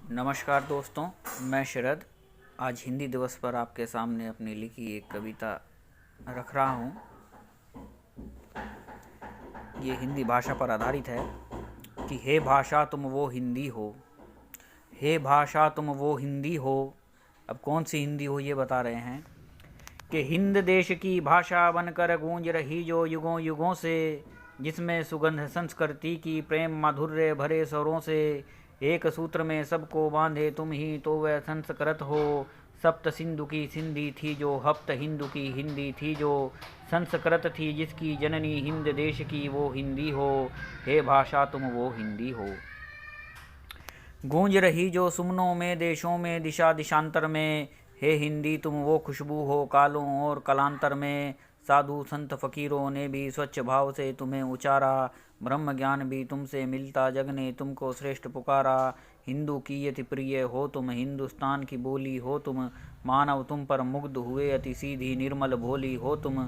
नमस्कार दोस्तों, मैं शरद आज हिंदी दिवस पर आपके सामने अपनी लिखी एक कविता रख रहा हूँ। ये हिंदी भाषा पर आधारित है कि हे भाषा तुम वो हिंदी हो, हे भाषा तुम वो हिंदी हो। अब कौन सी हिंदी हो ये बता रहे हैं कि हिंद देश की भाषा बनकर गूंज रही जो युगों युगों से, जिसमें सुगंध संस्कृति की प्रेम माधुर्य भरे स्वरों से, एक सूत्र में सबको बांधे तुम ही तो वह संस्कृत हो। सप्त सिंधु की सिंधी थी जो, हप्त हिंदू की हिंदी थी जो, संस्कृत थी जिसकी जननी हिंद देश की वो हिंदी हो। हे भाषा तुम वो हिंदी हो। गूंज रही जो सुमनों में देशों में दिशा दिशांतर में, हे हिंदी तुम वो खुशबू हो कालों और कलांतर में। साधु संत फकीरों ने भी स्वच्छ भाव से तुम्हें उचारा, ब्रह्म ज्ञान भी तुमसे मिलता जग ने तुमको श्रेष्ठ पुकारा। हिंदू की यति प्रिय हो तुम, हिंदुस्तान की बोली हो तुम, मानव तुम पर मुग्ध हुए अति सीधी निर्मल भोली हो तुम।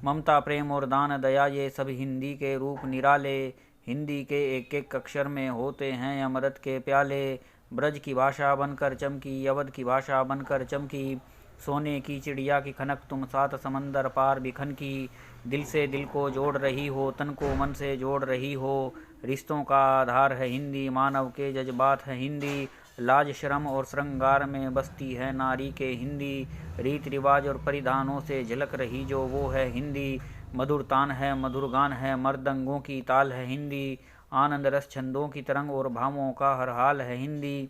ममता प्रेम और दान दया ये सब हिंदी के रूप निराले, हिंदी के एक एक अक्षर में होते हैं अमृत के प्याले। ब्रज की भाषा बनकर चमकी, अवध की भाषा बनकर चमकी, सोने की चिड़िया की खनक तुम सात समंदर पार बिखन की। दिल से दिल को जोड़ रही हो, तन को मन से जोड़ रही हो, रिश्तों का आधार है हिंदी, मानव के जज्बात है हिंदी। लाज शर्म और श्रृंगार में बसती है नारी के हिंदी, रीत रिवाज और परिधानों से झलक रही जो वो है हिंदी। मधुर तान है मधुर गान है, मर्दंगों की ताल है हिंदी, आनंद रस छंदों की तरंग और भावों का हर हाल है हिंदी।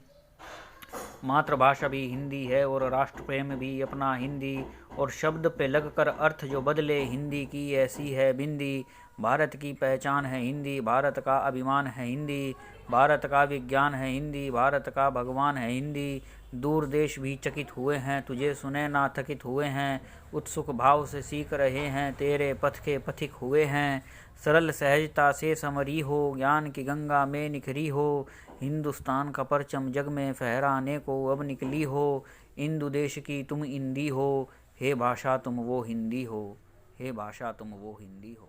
मातृभाषा भी हिंदी है और राष्ट्र प्रेम भी अपना हिंदी, और शब्द पे लगकर अर्थ जो बदले हिंदी की ऐसी है बिंदी। भारत की पहचान है हिंदी, भारत का अभिमान है हिंदी, भारत का विज्ञान है हिंदी, भारत का भगवान है हिंदी। दूर देश भी चकित हुए हैं तुझे सुने ना थकित हुए हैं, उत्सुक भाव से सीख रहे हैं तेरे पथ के पथिक हुए हैं। सरल सहजता से समरी हो, ज्ञान की गंगा में निखरी हो, हिंदुस्तान का परचम जग में फहराने को अब निकली हो। इंदु देश की तुम इंदी हो, हे भाषा तुम वो हिंदी हो, हे भाषा तुम वो हिंदी हो।